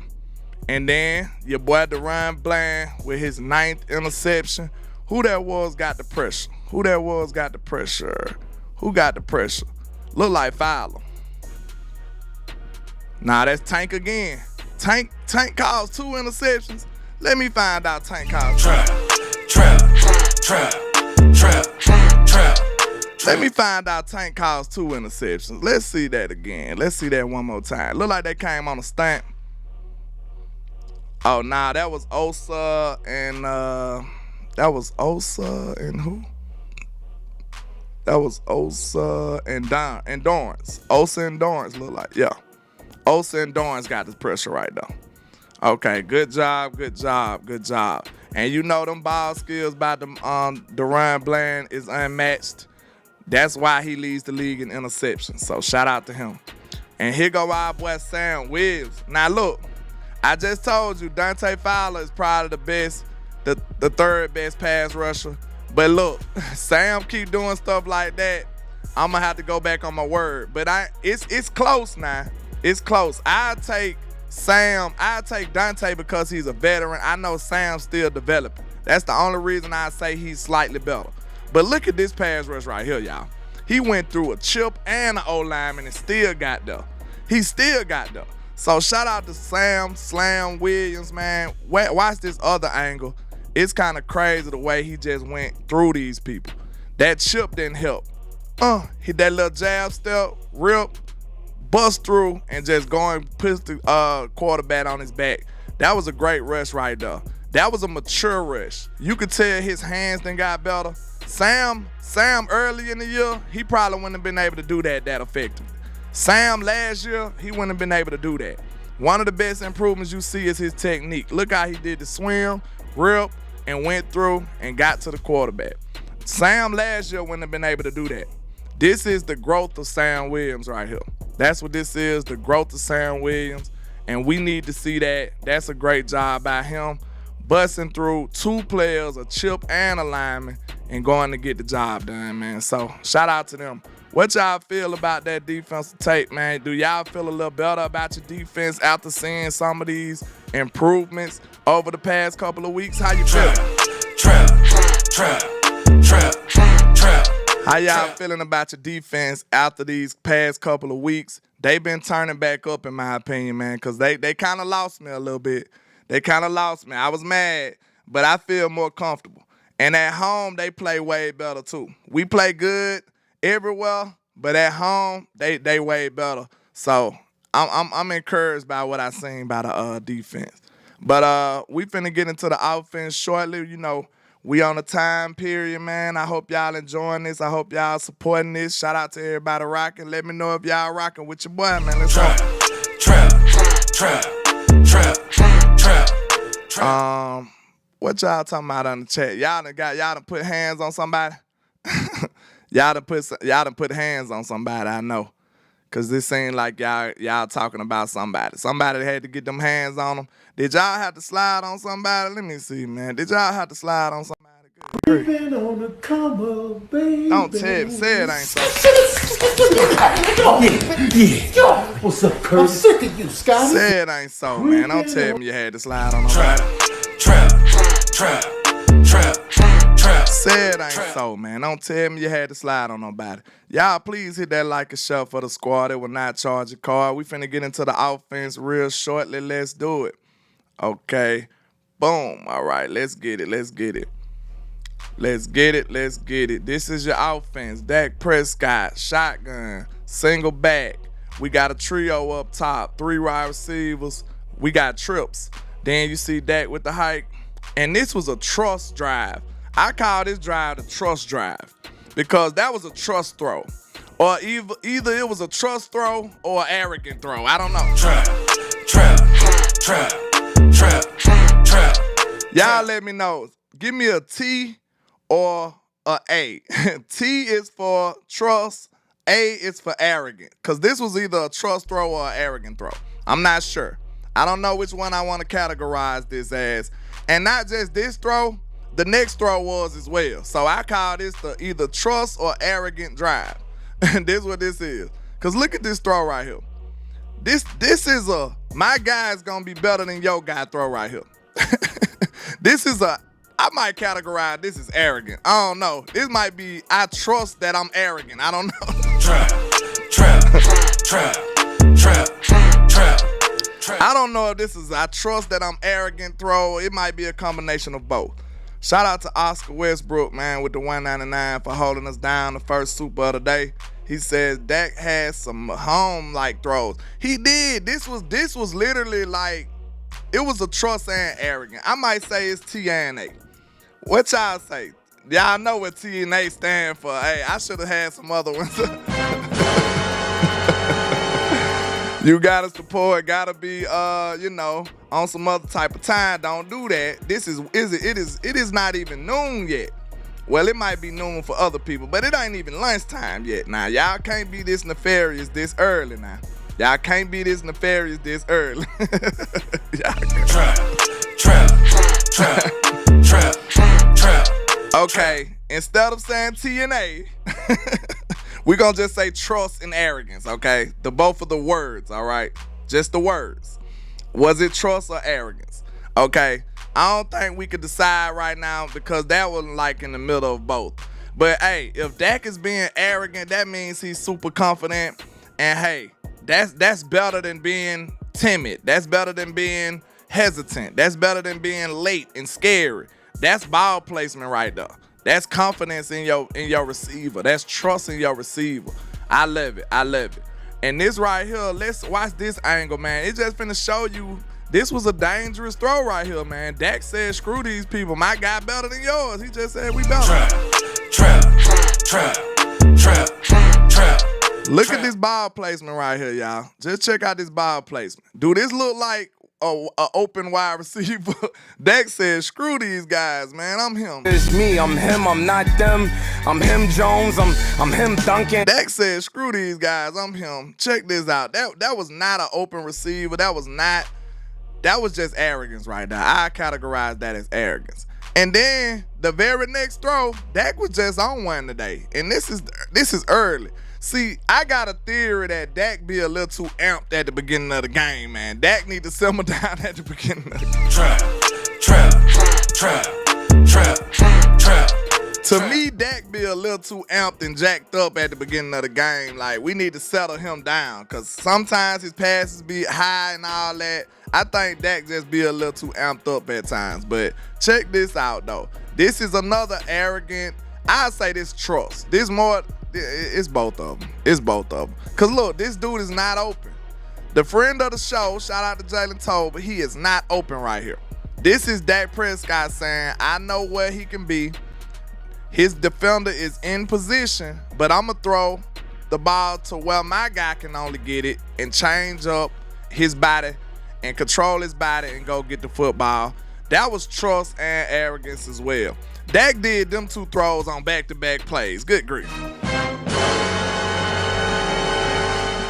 And then your boy DeRon Bland with his 9th interception. Who that was got the pressure? Who got the pressure? Look like Fowler. Nah, that's Tank again. Tank calls 2 interceptions. Let me find out Tank calls. Trap. Let me find out Tank calls 2 interceptions. Let's see that again. Let's see that one more time. Look like they came on a stunt. Oh, nah, that was Osa and who? That was Osa and Dorrance. Osa and Dorrance look like, yeah. Osa and Dorrance got this pressure right though. Okay, good job. And you know them ball skills by DeRon Bland is unmatched. That's why he leads the league in interceptions. So shout out to him. And here go our boy Sam Williams. Now look, I just told you Dante Fowler is probably the best, the third best pass rusher. But look, Sam keep doing stuff like that. I'm gonna have to go back on my word. But it's close now. It's close. I'll take Dante because he's a veteran. I know Sam's still developing. That's the only reason I say he's slightly better. But look at this pass rush right here, y'all. He went through a chip and an O-lineman and still got there. He still got there. So shout out to Sam Slam Williams, man. Watch this other angle. It's kind of crazy the way he just went through these people. That chip didn't help. Hit that little jab step, rip, bust through, and just go and push the quarterback on his back. That was a great rush right there. That was a mature rush. You could tell his hands then got better. Sam early in the year, he probably wouldn't have been able to do that effectively. Sam last year, he wouldn't have been able to do that. One of the best improvements you see is his technique. Look how he did the swim, rip, and went through and got to the quarterback. Sam last year wouldn't have been able to do that. This is the growth of Sam Williams right here. That's what this is, the growth of Sam Williams. And we need to see that. That's a great job by him, busting through 2 players, a chip and a lineman, and going to get the job done, man. So shout out to them. What y'all feel about that defensive tape, man? Do y'all feel a little better about your defense after seeing some of these improvements over the past couple of weeks? How you feel? Trap. How y'all feeling about your defense after these past couple of weeks? They've been turning back up, in my opinion, man, because they kind of lost me a little bit. They kind of lost me. I was mad, but I feel more comfortable. And at home, they play way better, too. We play good everywhere, but at home, they way better. So I'm encouraged by what I seen by the defense. But we finna get into the offense shortly. You know, we on a time period, man. I hope y'all enjoying this. I hope y'all supporting this. Shout out to everybody rocking. Let me know if y'all rocking with your boy, man. Let's go. Trap. What y'all talking about on the chat? Y'all done put hands on somebody? Y'all done put hands on somebody, I know. Cause this seemed like y'all talking about somebody. Somebody had to get them hands on them. Did y'all have to slide on somebody? Let me see, man. Did y'all have to slide on somebody? Good grief. On the come up, baby. Don't tell me. Say it ain't so. Yeah. What's up, Kurt? I'm sick of you, Scotty. Say it ain't so, man. Don't tell me you had to slide on nobody. Trap. Say it ain't so, man. Don't tell me you had to slide on nobody. Y'all, please hit that like and share for the squad. It will not charge a card. We finna get into the offense real shortly. Let's do it. Okay. Boom. All right. Let's get it. This is your offense. Dak Prescott, shotgun, single back. We got a trio up top, 3 wide receivers. We got trips. Then you see Dak with the hike. And this was a trust drive. I call this drive the trust drive because that was a trust throw. Or either it was a trust throw or an arrogant throw. I don't know. Trap. Y'all let me know. Give me a T or a A. T is for trust. A is for arrogant. Because this was either a trust throw or an arrogant throw. I'm not sure. I don't know which one I want to categorize this as. And not just this throw, the next throw was as well. So I call this the either trust or arrogant drive. And this is what this is. Because look at this throw right here. This is my guy's going to be better than your guy throw right here. I might categorize this as arrogant. I don't know. This might be, I trust that I'm arrogant. I don't know. Trap. I don't know if this is I trust that I'm arrogant throw. It might be a combination of both. Shout out to Oscar Westbrook, man, with the 199 for holding us down the first super of the day. He says Dak has some home-like throws. He did. This was literally like, it was a trust and arrogant. I might say it's T and A. What y'all say? Y'all know what T and A stand for. Hey, I should have had some other ones. You gotta support, gotta be, on some other type of time. Don't do that. It is not even noon yet. Well, it might be noon for other people, but it ain't even lunchtime yet. Now, y'all can't be this nefarious this early now. Y'all can't be this nefarious this early. Trap. Okay, instead of saying T and A, we're going to just say trust and arrogance, okay? Both of the words, all right? Just the words. Was it trust or arrogance? Okay, I don't think we could decide right now because that was like in the middle of both. But, hey, if Dak is being arrogant, that means he's super confident. And, hey, that's better than being timid. That's better than being hesitant. That's better than being late and scary. That's ball placement right there. That's confidence in your receiver. That's trust in your receiver. I love it. And this right here, let's watch this angle, man. It's just finna show you this was a dangerous throw right here, man. Dak said, screw these people. My guy better than yours. He just said we better. Trap. Look at this ball placement right here, y'all. Just check out this ball placement. Do this look like a open wide receiver. Dak said, screw these guys, man. I'm him. It's me, I'm him, I'm not them. I'm him Jones, I'm him Duncan. Dak said, screw these guys, I'm him. Check this out. That was not an open receiver. That was just arrogance right there. I categorize that as arrogance. And then the very next throw, Dak was just on one today. And this is early. See, I got a theory that Dak be a little too amped at the beginning of the game, man. Dak need to simmer down at the beginning of the game. Trap. To me, Dak be a little too amped and jacked up at the beginning of the game. Like, we need to settle him down because sometimes his passes be high and all that. I think Dak just be a little too amped up at times. But check this out, though. This is another arrogant, I say this trust. It's both of them. It's both of them. Because, look, this dude is not open. The friend of the show, shout out to Jalen Toll, he is not open right here. This is Dak Prescott saying, I know where he can be. His defender is in position, but I'm going to throw the ball to where my guy can only get it and change up his body and control his body and go get the football. That was trust and arrogance as well. Dak did them two throws on back-to-back plays. Good grief.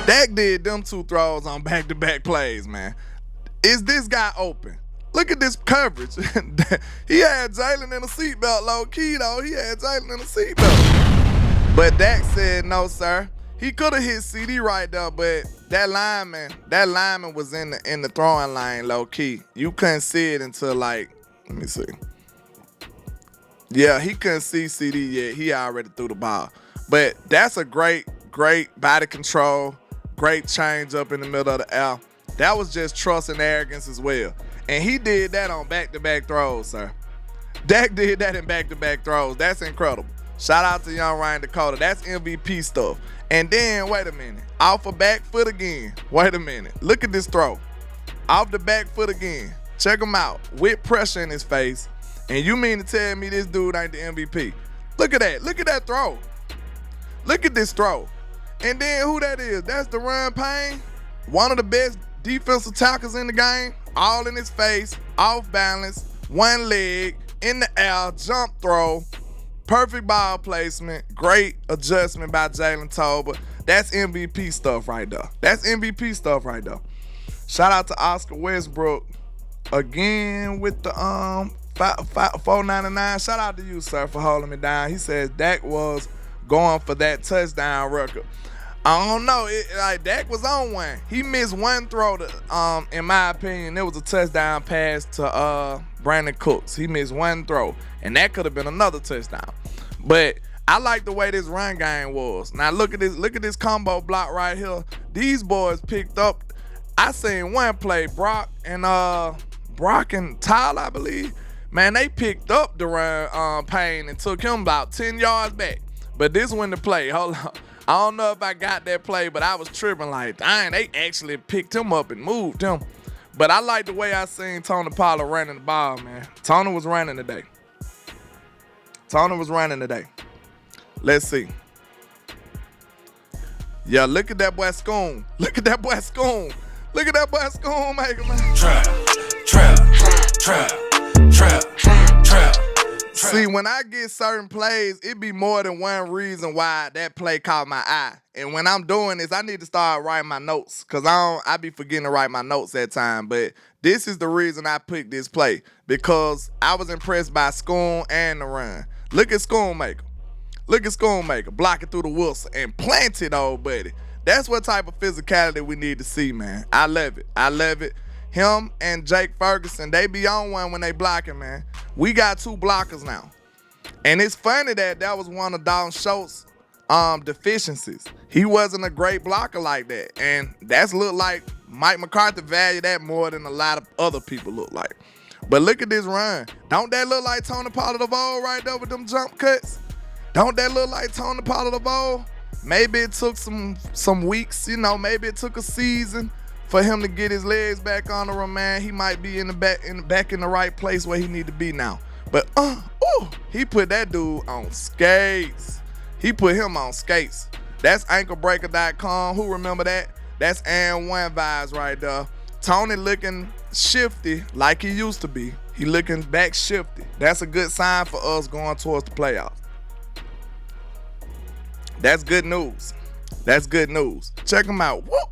Dak did them two throws on back-to-back plays, man. Is this guy open? Look at this coverage. He had Jalen in a seatbelt, low-key, though. He had Jalen in a seatbelt. But Dak said, no, sir. He could have hit CD right there, but that lineman was in the throwing lane, low-key. You couldn't see it until, like, let me see. Yeah, he couldn't see CD yet. He already threw the ball. But that's a great body control, great change up in the middle of the air. That was just trust and arrogance as well. And he did that on back-to-back throws, sir. Dak did that in back-to-back throws. That's incredible. Shout out to young Ryan Dakota. That's MVP stuff. And then, wait a minute. Off a back foot again. Wait a minute. Look at this throw. Off the back foot again. Check him out. With pressure in his face. And you mean to tell me this dude ain't the MVP? Look at that. Look at that throw. Look at this throw. And then who that is? That's the Run Payne. One of the best defensive tackles in the game. All in his face. Off balance. One leg. In the air. Jump throw. Perfect ball placement. Great adjustment by Jalen Tolbert. That's MVP stuff right there. That's MVP stuff right there. Shout out to Oscar Westbrook. Again with the $4.99. Shout out to you, sir, for holding me down. He says Dak was going for that touchdown record. I don't know. Dak was on one. He missed one throw. In my opinion, it was a touchdown pass to Brandon Cooks. He missed one throw, and that could have been another touchdown. But I like the way this run game was. Now look at this. Look at this combo block right here. These boys picked up. I seen one play. Brock and Tyler, I believe. Man, they picked up the run Payne and took him about 10 yards back. But this one to play. Hold on. I don't know if I got that play, but I was tripping like, dang, they actually picked him up and moved him. But I like the way I seen Tony Pollard running the ball, man. Tony was running today. Let's see. Yeah, look at that boy Scoon. Look at that boy Scoon maker, man. Trap. See, when I get certain plays, it be more than one reason why that play caught my eye. And when I'm doing this, I need to start writing my notes because I be forgetting to write my notes at time. But this is the reason I picked this play because I was impressed by Scoon and the run. Look at Schoonmaker. Blocking through the Wilson and planted, old buddy. That's what type of physicality we need to see, man. I love it. Him and Jake Ferguson, they be on one when they blocking, man. We got two blockers now. And it's funny that was one of Dalton Schultz's deficiencies. He wasn't a great blocker like that. And that's look like Mike McCarthy valued that more than a lot of other people look like. But look at this run. Don't that look like Tony Pollard of old right there with them jump cuts? Don't that look like Tony Pollard of old? Maybe it took some weeks, maybe it took a season for him to get his legs back on the man. He might be in the right place where he need to be now. But he put that dude on skates. He put him on skates. That's anklebreaker.com. Who remember that? That's and one vibes right there. Tony looking shifty like he used to be. He looking back shifty. That's a good sign for us going towards the playoffs. That's good news. That's good news. Check him out. Whoop.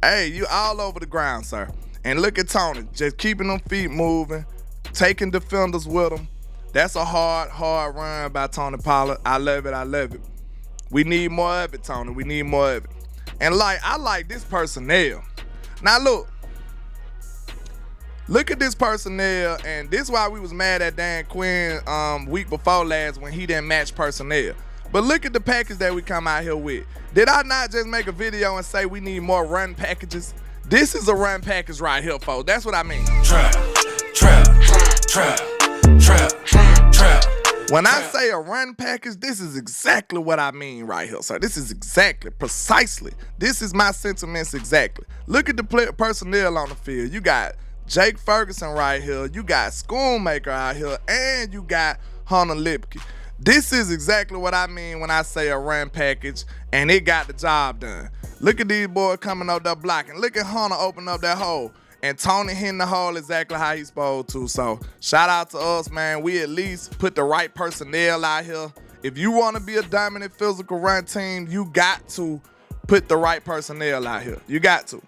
Hey, you all over the ground, sir. And look at Tony, just keeping them feet moving, taking defenders with him. That's a hard run by Tony Pollard. I love it. I love it. We need more of it, Tony. We need more of it. And I like this personnel. Now look at this personnel, and this is why we was mad at Dan Quinn week before last when he didn't match personnel. But look at the package that we come out here with. Did I not just make a video and say we need more run packages? This is a run package right here, folks. That's what I mean. Trap. When I say a run package, this is exactly what I mean right here, sir. This is exactly, precisely. This is my sentiments exactly. Look at the personnel on the field. You got Jake Ferguson right here. You got Schoonmaker out here. And you got Hunter Lipke. This is exactly what I mean when I say a run package, and it got the job done. Look at these boys coming up there blocking. Look at Hunter open up that hole. And Tony hitting the hole exactly how he's supposed to. So shout out to us, man. We at least put the right personnel out here. If you want to be a dominant physical run team, you got to put the right personnel out here. You got to.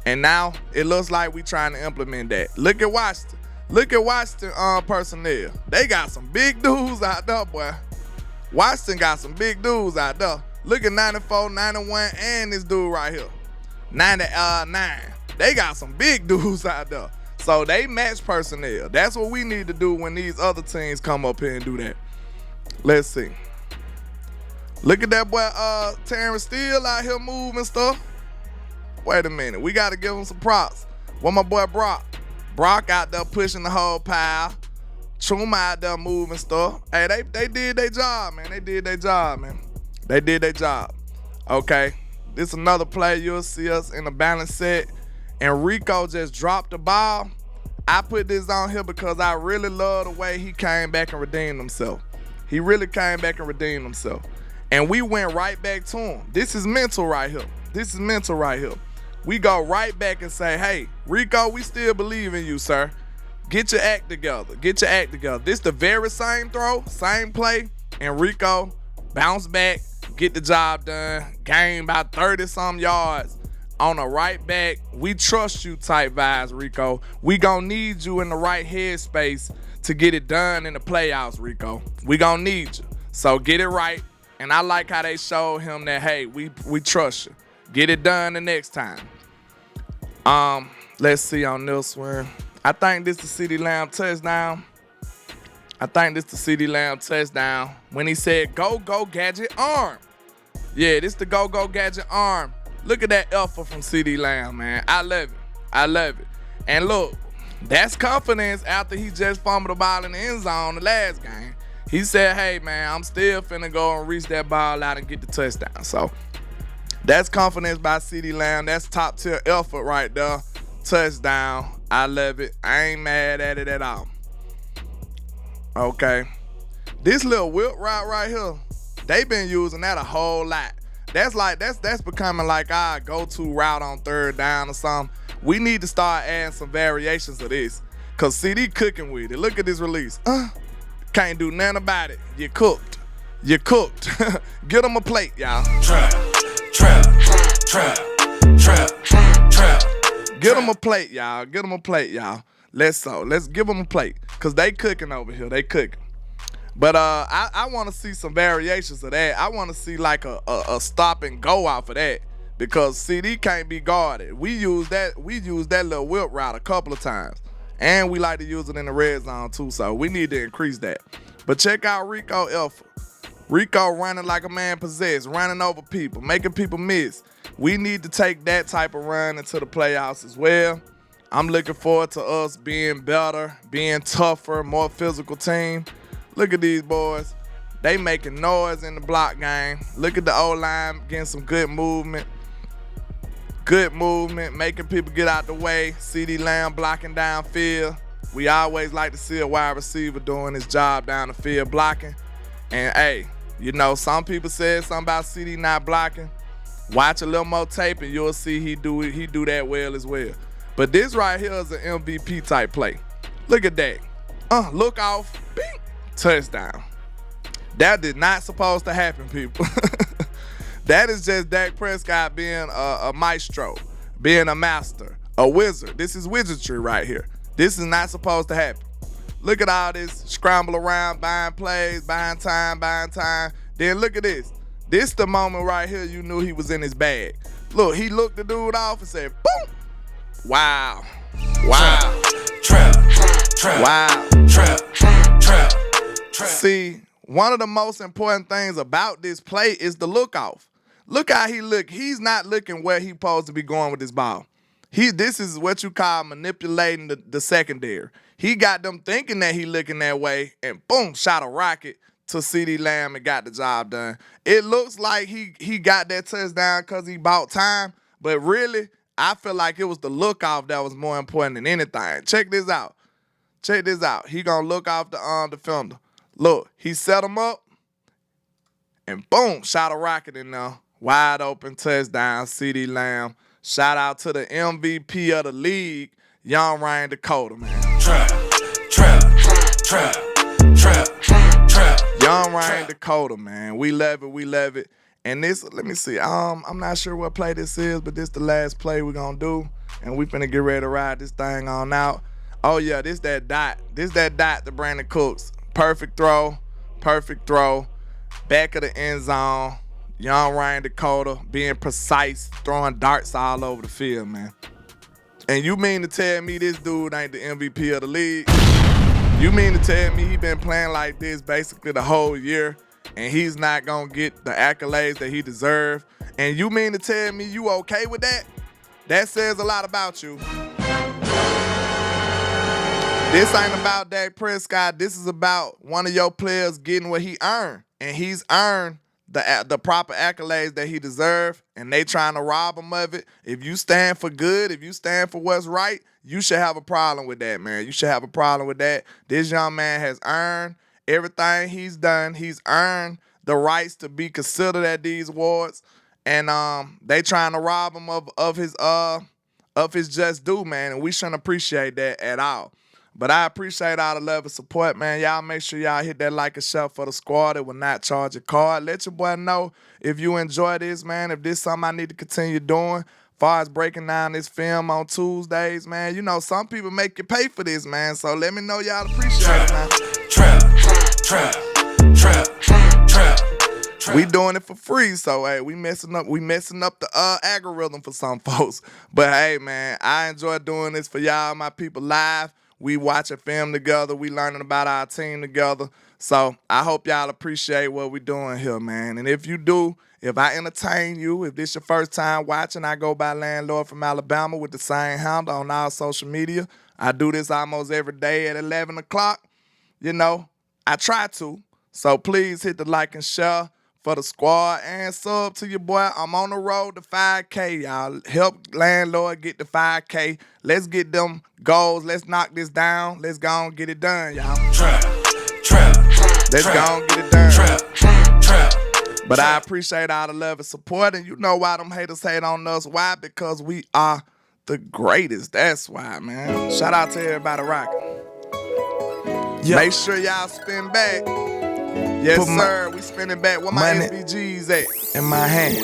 And now it looks like we trying to implement that. Look at Washington. Look at Washington personnel. They got some big dudes out there, boy. Washington got some big dudes out there. Look at 94, 91, and this dude right here, 99. They got some big dudes out there. So they match personnel. That's what we need to do when these other teams come up here and do that. Let's see. Look at that boy Terrence Steele out here moving stuff. Wait a minute. We got to give him some props. What my boy Brock? Brock out there pushing the whole pile. Chuma out there moving stuff. Hey, they did their job, man. They did their job, man. They did their job. Okay. This another play. You'll see us in a balance set. And Rico just dropped the ball. I put this on here because I really love the way he came back and redeemed himself. He really came back and redeemed himself. And we went right back to him. This is mental right here. This is mental right here. We go right back and say, hey, Rico, we still believe in you, sir. Get your act together. Get your act together. This the very same throw, same play, and Rico bounce back, get the job done, gain about 30-some yards on a right back. We trust you type vibes, Rico. We gonna need you in the right headspace to get it done in the playoffs, Rico. We gonna need you. So get it right. And I like how they showed him that, hey, we trust you. Get it done the next time. Let's see on this one. I think this is the CeeDee Lamb touchdown. When he said, go, gadget, arm. Yeah, this the go, gadget, arm. Look at that effort from CeeDee Lamb, man. I love it. And look, that's confidence after he just fumbled the ball in the end zone the last game. He said, hey, man, I'm still finna go and reach that ball out and get the touchdown. So that's confidence by CeeDee Lamb. That's top tier effort right there. Touchdown. I love it. I ain't mad at it at all. Okay. This little whip route right here, they been using that a whole lot. That's becoming like our go-to route on third down or something. We need to start adding some variations of this. Cause CD cooking with it. Look at this release. Can't do nothing about it. You cooked. Get them a plate, y'all. Trap. Get them a plate, y'all. Let's give them a plate. Cause they cooking over here. They cooking. But I want to see some variations of that. I want to see like a stop and go out for that. Because CD can't be guarded. We use that little whip route a couple of times. And we like to use it in the red zone too. So we need to increase that. But check out Rico effort. Rico running like a man possessed, running over people, making people miss. We need to take that type of run into the playoffs as well. I'm looking forward to us being better, being tougher, more physical team. Look at these boys. They making noise in the block game. Look at the O-line getting some good movement. Making people get out the way. CeeDee Lamb blocking downfield. We always like to see a wide receiver doing his job down the field blocking. And hey, you know, some people said something about CeeDee not blocking. Watch a little more tape and you'll see he do that well as well. But this right here is an MVP type play. Look at that. Look off. Bing. Touchdown. That did not supposed to happen, people. That is just Dak Prescott being a maestro, being a master, a wizard. This is wizardry right here. This is not supposed to happen. Look at all this scramble around, buying plays, buying time. Then look at this. This the moment right here you knew he was in his bag. Look, he looked the dude off and said, boom. Wow. Trap. Wow. Trap. See, one of the most important things about this play is the look off. Look how he look. He's not looking where he's supposed to be going with this ball. This is what you call manipulating the secondary. He got them thinking that he looking that way, and boom, shot a rocket to CeeDee Lamb and got the job done. It looks like he got that touchdown because he bought time, but really, I feel like it was the look off that was more important than anything. Check this out. He gonna look off the defender. Look, he set him up, and boom, shot a rocket in there. Wide open touchdown, CeeDee Lamb. Shout out to the MVP of the league, Young Ryan Dakota, man. Trap. Young Ryan Dakota, man. We love it. And this, let me see. I'm not sure what play this is, but this the last play we're gonna do. And we finna get ready to ride this thing on out. Oh yeah, this that dot. To Brandon Cooks. Perfect throw. Back of the end zone. Young Ryan Dakota being precise, throwing darts all over the field, man. And you mean to tell me this dude ain't the MVP of the league? You mean to tell me he been playing like this basically the whole year and he's not gonna get the accolades that he deserves? And you mean to tell me you okay with that? That says a lot about you. This ain't about Dak Prescott. This is about one of your players getting what he earned. And he's earned the proper accolades that he deserves, and they trying to rob him of it. If you stand for good, if you stand for what's right, you should have a problem with that, man. You should have a problem with that. This young man has earned everything he's done. He's earned the rights to be considered at these awards, and they trying to rob him of his just due, man, and we shouldn't appreciate that at all. But I appreciate all the love and support, man. Y'all make sure y'all hit that like and share for the squad. It will not charge a card. Let your boy know if you enjoy this, man. If this is something I need to continue doing. As far as breaking down this film on Tuesdays, man. You know, some people make you pay for this, man. So let me know y'all appreciate it, man. Trap. We doing it for free, so hey, we messing up the algorithm for some folks. But hey, man, I enjoy doing this for y'all, my people, live. We watching film together. We learning about our team together. So I hope y'all appreciate what we doing here, man. And if you do, if I entertain you, if this your first time watching, I go by Landlord from Alabama with the same handle on all social media. I do this almost every day at 11 o'clock. You know, I try to. So please hit the like and share for the squad and sub to your boy. I'm on the road to 5K, y'all. Help Landlord get the 5K. Let's get them goals. Let's knock this down. Let's go and get it done, y'all. Trap. Let's go and get it done. Trap. But I appreciate all the love and support, and you know why them haters hate on us. Why? Because we are the greatest. That's why, man. Shout out to everybody rocking. Yep. Make sure y'all spin back. Yes, sir. We spinning back. Where my SBGs at? In my hand.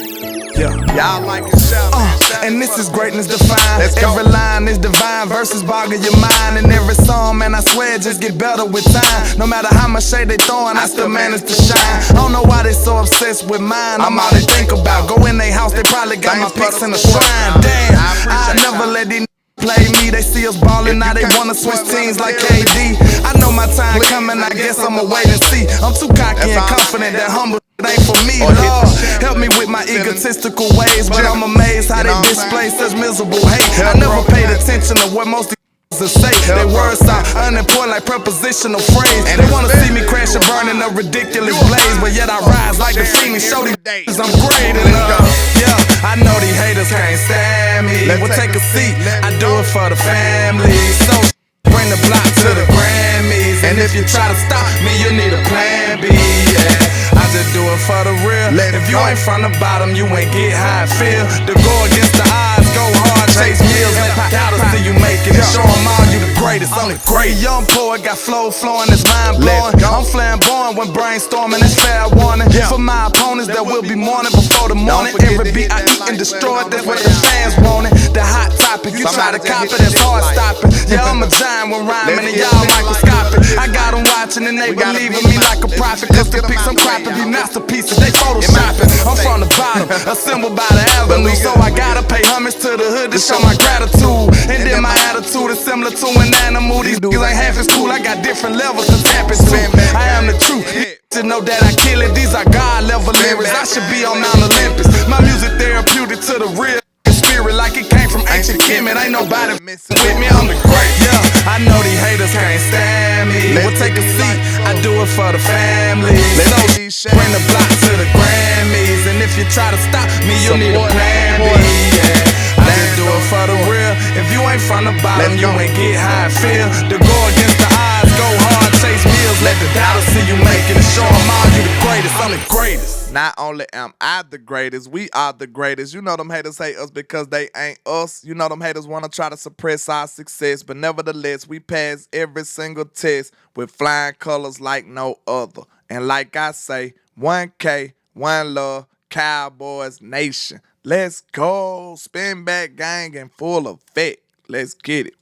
Yeah. Y'all like and shout, man. And this is greatness defined. Every line is divine. Verses boggle your mind. And every song, man, I swear, just get better with time. No matter how much shade they throwing, I still manage to shine. I don't know why they so obsessed with mine. I'm all they think about. Go in their house, they probably got my pics in the shrine. Damn, I never let these play me, they see us ballin', now they wanna switch teams like KD. I know my time coming, I guess I'ma wait and see. I'm too cocky and confident that humble ain't for me. Lord, help me with my egotistical ways, but I'm amazed how they display such miserable hate. I never paid attention to what most to say. They words sound unimportant like prepositional phrase. They wanna see me crash and burn in a ridiculous blaze, but yet I rise like the Phoenix. Show these days I'm great enough. Yeah, I know these haters can't stand me. We'll take a seat. I do it for the family. So bring the block to the Grammys. And if you try to stop me, you need a plan B. Yeah, I just do it for the real. If you ain't from the bottom, you ain't get how I feel. To go against the odds, go hard. chase meals and payouts till you make it. And show them all you the greatest, I'm the great. Young poet got flow flowing, it's mind blowing. I'm flamboyant when brainstorming, it's fair warning. For my opponents that will be mourning before the morning. Every beat I eat and destroy, that's what the fans want it. The hot topic, you try to copy, that's hard stopping. Yeah, I'm a giant when rhyming and y'all microscopic. I got them watching and they believing me like a prophet. Cause the pics I'm cropping be masterpieces, they photoshopping. I'm from the bottom, assembled by the avenue. So I gotta pay homage to the hood to show my gratitude. And then my attitude is similar to an animal. These niggas ain't half as cool, I got different levels to tap into. I am the truth, to know that I kill it. These are God level lyrics, I should be on Mount Olympus. My music therapeutic to the real spirit, like it came from ancient Kemet. Ain't nobody messing with me, I'm the great. Yeah, I know these haters can't stand me. Well, take a seat, I do it for the family. So bring the block to the Grammys. And if you try to stop me, you need a plan B. Yeah, I just do it for the real. If you ain't from the bottom, you ain't get how I feel. To go against the odds, go hard, chase meals. Let the doubters see you make it and show them all you the greatest, I'm the greatest. Not only am I the greatest, we are the greatest. You know them haters hate us because they ain't us. You know them haters want to try to suppress our success. But nevertheless, we pass every single test with flying colors like no other. And like I say, 1K, one love, Cowboys Nation. Let's go. Spin back gang in full effect. Let's get it.